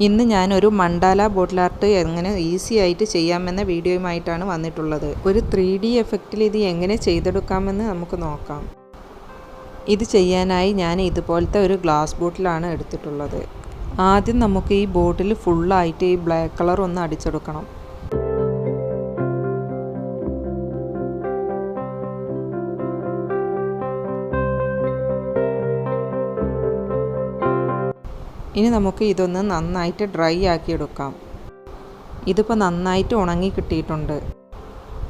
ഇന്ന് ഞാനൊരു mandala bottle art എങ്ങനെ ഈസി ആയിട്ട് ചെയ്യാമെന്ന വീഡിയോയുമായിട്ടാണ് വന്നിട്ടുള്ളത്. ഒരു 3D എഫക്റ്റിൽ ഇത് എങ്ങനെ ചെയ്തെടുക്കാമെന്ന് നമുക്ക് നോക്കാം. ഇത് ചെയ്യാനായി ഞാൻ ഇതുപോലത്തെ ഒരു ഗ്ലാസ് ബോട്ടിലാണ് എടുത്തിട്ടുള്ളത്. ആദ്യം നമുക്ക് ഈ ബോട്ടിൽ ഫുള്ളായിട്ട് ഈ ബ്ലാക്ക് കളർ ഒന്ന് അടിച്ചെടുക്കണം. ഇനി നമുക്ക് ഇതൊന്ന് നന്നായിട്ട് ഡ്രൈ ആക്കി എടുക്കാം. ഇതിപ്പോൾ നന്നായിട്ട് ഉണങ്ങി കിട്ടിയിട്ടുണ്ട്.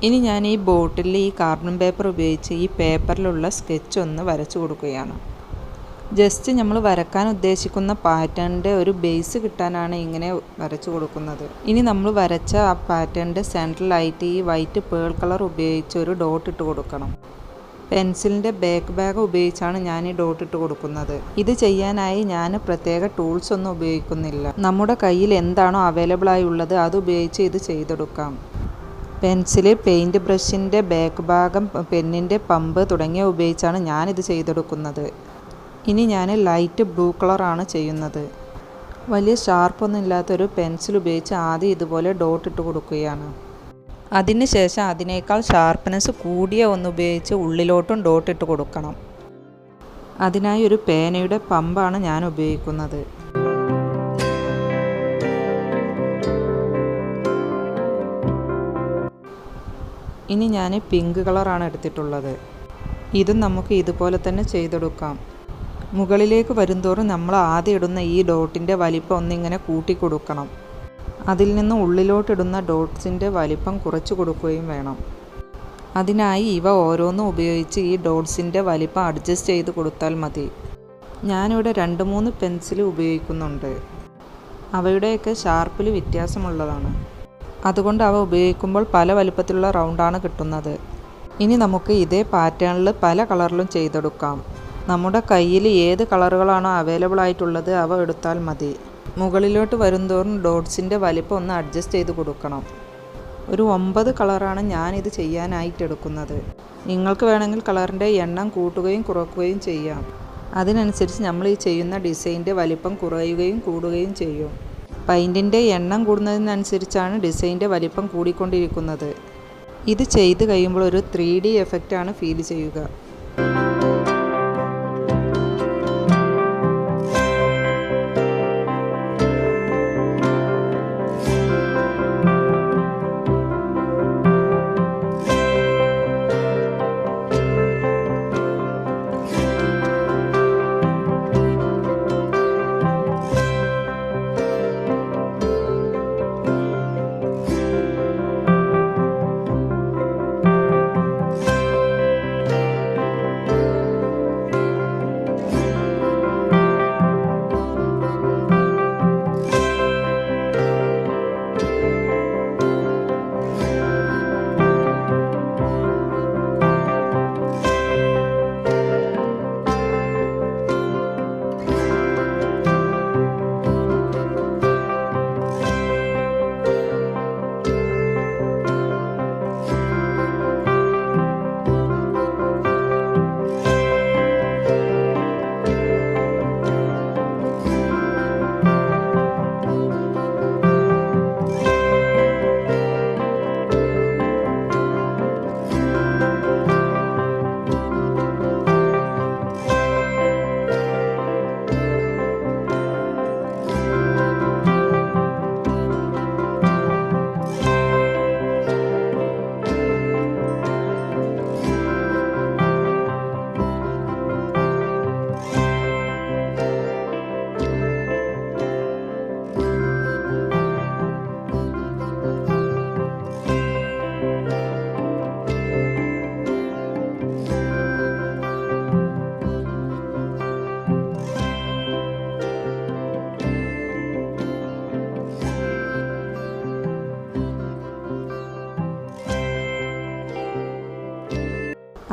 ഇനി ഞാൻ ഈ ബോട്ടിൽ ഈ കാർബൺ പേപ്പർ ഉപയോഗിച്ച് ഈ പേപ്പറിലുള്ള സ്കെച്ച് ഒന്ന് വരച്ചു കൊടുക്കുകയാണ്. ജസ്റ്റ് നമ്മൾ വരക്കാൻ ഉദ്ദേശിക്കുന്ന പാറ്റേണിൻ്റെ ഒരു ബേസ് കിട്ടാനാണ് ഇങ്ങനെ വരച്ചു കൊടുക്കുന്നത്. ഇനി നമ്മൾ വരച്ച ആ പാറ്റേണിൻ്റെ സെൻട്രലായിട്ട് ഈ വൈറ്റ് പേൾ കളർ ഉപയോഗിച്ച് ഒരു ഡോട്ട് ഇട്ട് കൊടുക്കണം. പെൻസിലിൻ്റെ ബാക്ക് ഭാഗം ഉപയോഗിച്ചാണ് ഞാൻ ഈ ഡോട്ട് ഇട്ട് കൊടുക്കുന്നത്. ഇത് ചെയ്യാനായി ഞാൻ പ്രത്യേക ടൂൾസ് ഒന്നും ഉപയോഗിക്കുന്നില്ല. നമ്മുടെ കയ്യിൽ എന്താണോ അവൈലബിൾ ആയി ഉള്ളത് അത് ഉപയോഗിച്ച് ഇത് ചെയ്തെടുക്കാം. പെൻസിൽ, പെയിൻറ്റ് ബ്രഷിൻ്റെ ബാക്ക് ഭാഗം, പെന്നിൻ്റെ പമ്പ് തുടങ്ങിയ ഉപയോഗിച്ചാണ് ഞാനിത് ചെയ്തെടുക്കുന്നത്. ഇനി ഞാൻ ലൈറ്റ് ബ്ലൂ കളറാണ് ചെയ്യുന്നത്. വലിയ ഷാർപ്പൊന്നും ഇല്ലാത്തൊരു പെൻസിൽ ഉപയോഗിച്ച് ആദ്യം ഇതുപോലെ ഡോട്ട് ഇട്ട് കൊടുക്കുകയാണ്. അതിനുശേഷം അതിനേക്കാൾ ഷാർപ്പ്നെസ് കൂടിയ ഒന്ന് ഉപയോഗിച്ച് ഉള്ളിലോട്ടും ഡോട്ട് ഇട്ട് കൊടുക്കണം. അതിനായി ഒരു പേനയുടെ പമ്പാണ് ഞാൻ ഉപയോഗിക്കുന്നത്. ഇനി ഞാൻ പിങ്ക് കളറാണ് എടുത്തിട്ടുള്ളത്. ഇതും നമുക്ക് ഇതുപോലെ തന്നെ ചെയ്തെടുക്കാം. മുകളിലേക്ക് വരുന്തോറും നമ്മൾ ആദ്യം ഇടുന്ന ഈ ഡോട്ടിൻ്റെ വലിപ്പം ഒന്നിങ്ങനെ കൂട്ടി കൊടുക്കണം. അതിൽ നിന്ന് ഉള്ളിലോട്ടിടുന്ന ഡോട്ട്സിൻ്റെ വലിപ്പം കുറച്ച് കൊടുക്കുകയും വേണം. അതിനായി ഇവ ഓരോന്നും ഉപയോഗിച്ച് ഈ ഡോട്ട്സിൻ്റെ വലിപ്പം അഡ്ജസ്റ്റ് ചെയ്ത് കൊടുത്താൽ മതി. ഞാനിവിടെ 2-3 പെൻസിൽ ഉപയോഗിക്കുന്നുണ്ട്. അവയുടെയൊക്കെ ഷാർപ്പിൽ വ്യത്യാസമുള്ളതാണ്. അതുകൊണ്ട് അവ ഉപയോഗിക്കുമ്പോൾ പല വലിപ്പത്തിലുള്ള റൗണ്ടാണ് കിട്ടുന്നത്. ഇനി നമുക്ക് ഇതേ പാറ്റേണിൽ പല കളറിലും ചെയ്തെടുക്കാം. നമ്മുടെ കയ്യിൽ ഏത് കളറുകളാണോ അവൈലബിൾ ആയിട്ടുള്ളത് അവ എടുത്താൽ മതി. മുകളിലോട്ട് വരുന്തോറും ഡോട്ട്സിൻ്റെ വലിപ്പം ഒന്ന് അഡ്ജസ്റ്റ് ചെയ്ത് കൊടുക്കണം. ഒരു 9 കളറാണ് ഞാനിത് ചെയ്യാനായിട്ട് എടുക്കുന്നത്. നിങ്ങൾക്ക് വേണമെങ്കിൽ കളറിൻ്റെ എണ്ണം കൂട്ടുകയും കുറയ്ക്കുകയും ചെയ്യാം. അതിനനുസരിച്ച് നമ്മൾ ഈ ചെയ്യുന്ന ഡിസൈൻ്റെ വലിപ്പം കുറയുകയും കൂടുകയും ചെയ്യും. പെയിൻറ്റിൻ്റെ എണ്ണം കൂടുന്നതിനനുസരിച്ചാണ് ഡിസൈൻ്റെ വലിപ്പം കൂടിക്കൊണ്ടിരിക്കുന്നത്. ഇത് ചെയ്ത് കഴിയുമ്പോൾ ഒരു 3D എഫക്റ്റാണ് ഫീൽ ചെയ്യുക.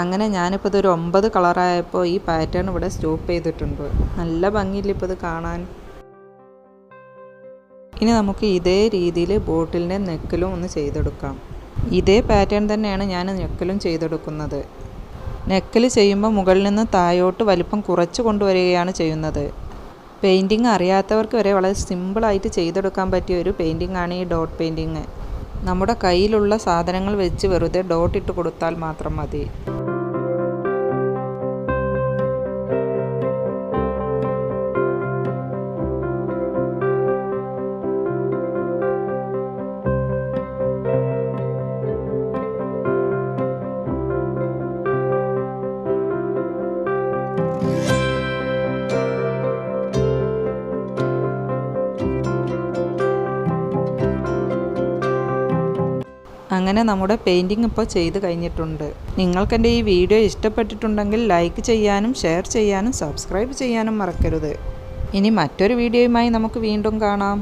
അങ്ങനെ ഞാനിപ്പോൾ ഇതൊരു 9 കളറായപ്പോൾ ഈ പാറ്റേൺ ഇവിടെ സ്റ്റോപ്പ് ചെയ്തിട്ടുണ്ട്. നല്ല ഭംഗിയില്ല ഇപ്പോൾ ഇത് കാണാൻ. ഇനി നമുക്ക് ഇതേ രീതിയിൽ ബോട്ടിലിൻ്റെ നെക്കിലും ഒന്ന് ചെയ്തെടുക്കാം. ഇതേ പാറ്റേൺ തന്നെയാണ് ഞാൻ നെക്കിലും ചെയ്തെടുക്കുന്നത്. നെക്കിൽ ചെയ്യുമ്പോൾ മുകളിൽ നിന്ന് താഴോട്ട് വലിപ്പം കുറച്ച് കൊണ്ടുവരികയാണ് ചെയ്യുന്നത്. പെയിൻറ്റിങ് അറിയാത്തവർക്ക് വരെ വളരെ സിമ്പിളായിട്ട് ചെയ്തെടുക്കാൻ പറ്റിയ ഒരു പെയിൻറ്റിംഗ് ആണ് ഈ ഡോട്ട് പെയിൻറ്റിങ്. നമ്മുടെ കയ്യിലുള്ള സാധനങ്ങൾ വെച്ച് വെറുതെ ഡോട്ട് ഇട്ട് കൊടുത്താൽ മാത്രം മതി. അങ്ങനെ നമ്മുടെ പെയിൻറ്റിങ് ഇപ്പോൾ ചെയ്ത് കഴിഞ്ഞിട്ടുണ്ട്. നിങ്ങൾക്കെൻ്റെ ഈ വീഡിയോ ഇഷ്ടപ്പെട്ടിട്ടുണ്ടെങ്കിൽ ലൈക്ക് ചെയ്യാനും ഷെയർ ചെയ്യാനും സബ്സ്ക്രൈബ് ചെയ്യാനും മറക്കരുത്. ഇനി മറ്റൊരു വീഡിയോയുമായി നമുക്ക് വീണ്ടും കാണാം.